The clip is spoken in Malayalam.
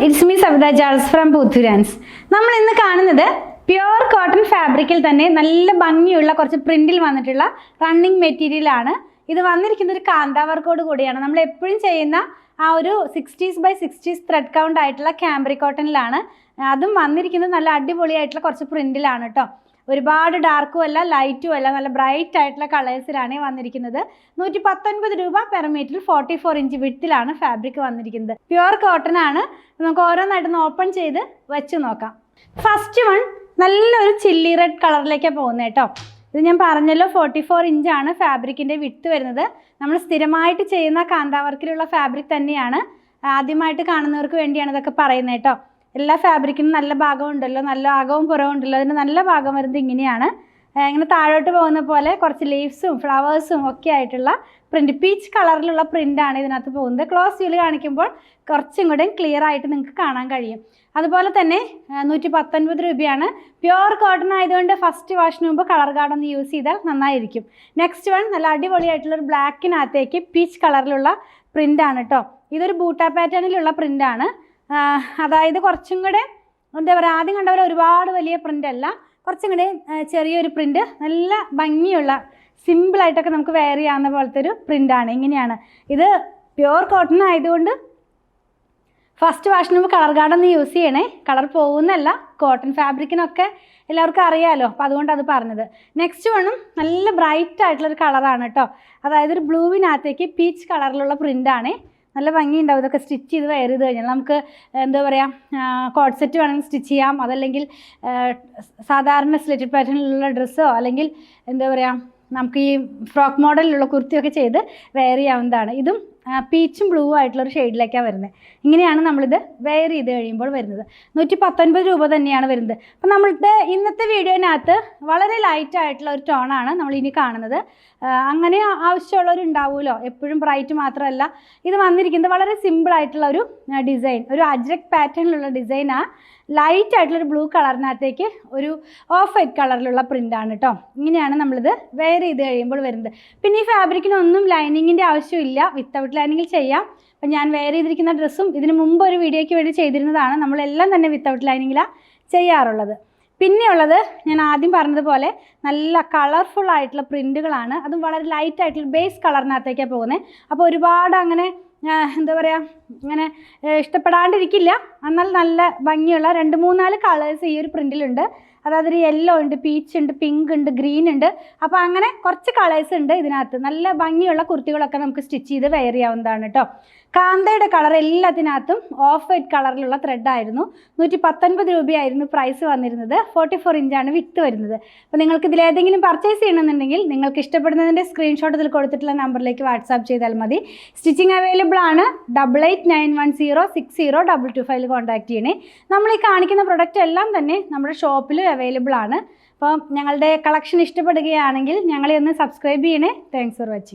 ഇറ്റ്സ് മീ സവിത ജാൾസ് ഫ്രം പുത്തുരാൻസ്. നമ്മൾ ഇന്ന് കാണുന്നത് പ്യുവർ കോട്ടൺ ഫാബ്രിക്കിൽ തന്നെ നല്ല ഭംഗിയുള്ള കുറച്ച് പ്രിന്റിൽ വന്നിട്ടുള്ള റണ്ണിങ് മെറ്റീരിയലാണ്. ഇത് വന്നിരിക്കുന്ന ഒരു കാന്ത വർക്കോട് കൂടിയാണ്. നമ്മൾ എപ്പോഴും ചെയ്യുന്ന ആ ഒരു 60s by 60s thread count ആയിട്ടുള്ള ക്യാമ്പ്രി കോട്ടണിലാണ്. അതും വന്നിരിക്കുന്നത് നല്ല അടിപൊളിയായിട്ടുള്ള കുറച്ച് പ്രിന്റിലാണ് കേട്ടോ. ഒരുപാട് ഡാർക്കും അല്ല ലൈറ്റും അല്ല, നല്ല ബ്രൈറ്റ് ആയിട്ടുള്ള കളേഴ്സിലാണ് വന്നിരിക്കുന്നത്. 119 രൂപ പെർ മീറ്റർ 44 ഇഞ്ച് വിഡ്ത്തിലാണ് ഫാബ്രിക് വന്നിരിക്കുന്നത്. പ്യുവർ കോട്ടൺ ആണ്. നമുക്ക് ഓരോന്നായിട്ടൊന്ന് ഓപ്പൺ ചെയ്ത് വെച്ച് നോക്കാം. ഫസ്റ്റ് വൺ നല്ലൊരു ചില്ലി റെഡ് കളറിലേക്കാണ് പോകുന്നത് കേട്ടോ. ഇത് ഞാൻ പറഞ്ഞല്ലോ 44 ഇഞ്ചാണ് ഫാബ്രിക്കിൻ്റെ വിഡ്ത്ത് വരുന്നത്. നമ്മൾ സ്ഥിരമായിട്ട് ചെയ്യുന്ന കാന്താ വർക്കിലുള്ള ഫാബ്രിക് തന്നെയാണ്. ആദ്യമായിട്ട് കാണുന്നവർക്ക് വേണ്ടിയാണ് ഇതൊക്കെ പറയുന്നത് കേട്ടോ. എല്ലാ ഫാബ്രിക്കിനും നല്ല ഭാഗമുണ്ടല്ലോ, നല്ല അകവും പുറവും ഉണ്ടല്ലോ. അതിന് നല്ല ഭാഗം വരുന്നത് ഇങ്ങനെയാണ്. ഇങ്ങനെ താഴോട്ട് പോകുന്ന പോലെ കുറച്ച് ലീവ്സും ഫ്ലവേഴ്സും ഒക്കെ ആയിട്ടുള്ള പ്രിൻറ്റ്, പീച്ച് കളറിലുള്ള പ്രിൻ്റാണ് ഇതിനകത്ത് പോകുന്നത്. ക്ലോസ് വ്യൂവിൽ കാണിക്കുമ്പോൾ കുറച്ചും കൂടെ ക്ലിയർ ആയിട്ട് നിങ്ങൾക്ക് കാണാൻ കഴിയും. അതുപോലെ തന്നെ 119 രൂപയാണ്. പ്യുവർ കോട്ടൺ ആയതുകൊണ്ട് ഫസ്റ്റ് വാഷിന് മുമ്പ് കളർ ഗാർഡ് ഒന്ന് യൂസ് ചെയ്താൽ നന്നായിരിക്കും. നെക്സ്റ്റ് വൺ നല്ല അടിപൊളിയായിട്ടുള്ളൊരു ബ്ലാക്കിനകത്തേക്ക് പീച്ച് കളറിലുള്ള പ്രിൻ്റാണ് കേട്ടോ. ഇതൊരു ബൂട്ട പാറ്റേണിലുള്ള പ്രിൻ്റാണ്. അതായത് കുറച്ചും കൂടെ എന്താ പറയുക, ആദ്യം കണ്ടവരെ ഒരുപാട് വലിയ പ്രിൻ്റ് അല്ല, കുറച്ചും കൂടെ ചെറിയൊരു പ്രിൻ്റ്, നല്ല ഭംഗിയുള്ള സിമ്പിളായിട്ടൊക്കെ നമുക്ക് വെയർ ചെയ്യാവുന്ന പോലത്തെ ഒരു പ്രിൻ്റാണ്. ഇങ്ങനെയാണ്. ഇത് പ്യുവർ കോട്ടൺ ആയതുകൊണ്ട് ഫസ്റ്റ് വാഷിന് മുമ്പ് കളർ ഗാർഡൊന്ന് യൂസ് ചെയ്യണേ. കളർ പോകുന്നല്ല, കോട്ടൺ ഫാബ്രിക്കിനൊക്കെ എല്ലാവർക്കും അറിയാമല്ലോ, അപ്പോൾ അതുകൊണ്ട് അത് പറഞ്ഞത്. നെക്സ്റ്റ് വണ്ണും നല്ല ബ്രൈറ്റ് ആയിട്ടുള്ളൊരു കളറാണ് കേട്ടോ. അതായത് ഒരു ബ്ലൂവിനകത്തേക്ക് പീച്ച് കളറിലുള്ള പ്രിൻ്റാണ്. നല്ല ഭംഗിയുണ്ടാവും. ഇതൊക്കെ സ്റ്റിച്ച് ചെയ്ത് വെയർ ചെയ്ത് കഴിഞ്ഞാൽ നമുക്ക് എന്താ പറയുക, കോട്ട് സെറ്റ് വേണമെങ്കിൽ സ്റ്റിച്ച് ചെയ്യാം. അതല്ലെങ്കിൽ സാധാരണ സ്ലിറ്റഡ് പാറ്റേണിലുള്ള ഡ്രസ്സോ അല്ലെങ്കിൽ എന്താ പറയുക, നമുക്ക് ഈ ഫ്രോക്ക് മോഡലിലുള്ള കുർത്തിയൊക്കെ ചെയ്ത് വെയർ ചെയ്യാവുന്നതാണ്. ഇതും പീച്ചും ബ്ലൂ ആയിട്ടുള്ളൊരു ഷെയ്ഡിലേക്കാണ് വരുന്നത്. ഇങ്ങനെയാണ് നമ്മളിത് വെയർ ചെയ്ത് കഴിയുമ്പോൾ വരുന്നത്. 119 രൂപ തന്നെയാണ് വരുന്നത്. അപ്പം നമ്മളുടെ ഇന്നത്തെ വീഡിയോനകത്ത് വളരെ ലൈറ്റ് ആയിട്ടുള്ള ഒരു ടോണാണ് നമ്മളിനി കാണുന്നത്. അങ്ങനെ ആവശ്യമുള്ളവരുണ്ടാവുമല്ലോ, എപ്പോഴും ബ്രൈറ്റ് മാത്രമല്ല. ഇത് വന്നിരിക്കുന്നത് വളരെ സിമ്പിളായിട്ടുള്ള ഒരു ഡിസൈൻ, ഒരു അജ്രക് പാറ്റേണിലുള്ള ഡിസൈനാണ്. ലൈറ്റ് ആയിട്ടുള്ളൊരു ബ്ലൂ കളറിനകത്തേക്ക് ഒരു ഓഫ് വൈറ്റ് കളറിലുള്ള പ്രിൻ്റാണ് കേട്ടോ. ഇങ്ങനെയാണ് നമ്മളിത് വെയർ ചെയ്ത് കഴിയുമ്പോൾ വരുന്നത്. പിന്നെ ഈ ഫാബ്രിക്കിനൊന്നും ലൈനിങ്ങിൻ്റെ ആവശ്യമില്ല, വിത്തൗട്ട് ലൈനിങ്ങിൽ ചെയ്യാം. അപ്പം ഞാൻ വെയർ ചെയ്തിരിക്കുന്ന ഡ്രസ്സും ഇതിന് മുമ്പ് ഒരു വീഡിയോയ്ക്ക് വേണ്ടി ചെയ്തിരുന്നതാണ്. നമ്മളെല്ലാം തന്നെ വിത്തൗട്ട് ലൈനിങ്ങിലാണ് ചെയ്യാറുള്ളത്. പിന്നെയുള്ളത് ഞാൻ ആദ്യം പറഞ്ഞതുപോലെ നല്ല കളർഫുൾ ആയിട്ടുള്ള പ്രിൻറ്റുകളാണ്. അതും വളരെ ലൈറ്റ് ആയിട്ടുള്ള ബേസ് കളറിനകത്തേക്കാണ് പോകുന്നത്. അപ്പോൾ ഒരുപാട് അങ്ങനെ എന്താ പറയുക, ഇങ്ങനെ ഇഷ്ടപ്പെടാണ്ടിരിക്കില്ല. എന്നാൽ നല്ല ഭംഗിയുള്ള 2-3-4 കളേഴ്സ് ഈ ഒരു പ്രിൻറ്റിലുണ്ട്. അതായത് യെല്ലോ ഉണ്ട്, പീച്ച് ഉണ്ട്, പിങ്ക് ഉണ്ട്, ഗ്രീൻ ഉണ്ട്. അപ്പോൾ അങ്ങനെ കുറച്ച് കളേഴ്സ് ഉണ്ട് ഇതിനകത്ത്. നല്ല ഭംഗിയുള്ള കുർത്തികളൊക്കെ നമുക്ക് സ്റ്റിച്ച് ചെയ്ത് വെയർ ചെയ്യാവുന്നതാണ് കേട്ടോ. കാന്തയുടെ കളർ എല്ലാത്തിനകത്തും ഓഫ് വൈറ്റ് കളറിലുള്ള ത്രെഡായിരുന്നു. 119 രൂപയായിരുന്നു പ്രൈസ് വന്നിരുന്നത്. 44 ഇഞ്ചാണ് വിട്ട് വരുന്നത്. അപ്പോൾ നിങ്ങൾക്ക് ഇതിലേതെങ്കിലും പർച്ചേസ് ചെയ്യണമെന്നുണ്ടെങ്കിൽ നിങ്ങൾക്ക് ഇഷ്ടപ്പെടുന്നതിൻ്റെ സ്ക്രീൻഷോട്ട് ഇതിൽ കൊടുത്തിട്ടുള്ള നമ്പറിലേക്ക് വാട്സാപ്പ് ചെയ്താൽ മതി. സ്റ്റിച്ചിങ് അവൈലബിൾ ആണ്. 8891060225 കോൺടാക്ട് ചെയ്യണേ. നമ്മൾ ഈ കാണിക്കുന്ന പ്രൊഡക്റ്റ് എല്ലാം തന്നെ നമ്മുടെ ഷോപ്പിൽ അവൈലബിൾ ആണ്. അപ്പോൾ ഞങ്ങളുടെ കളക്ഷൻ ഇഷ്ടപ്പെടുകയാണെങ്കിൽ ഞങ്ങളെ ഒന്ന് സബ്സ്ക്രൈബ് ചെയ്യണേ. Thanks for watching.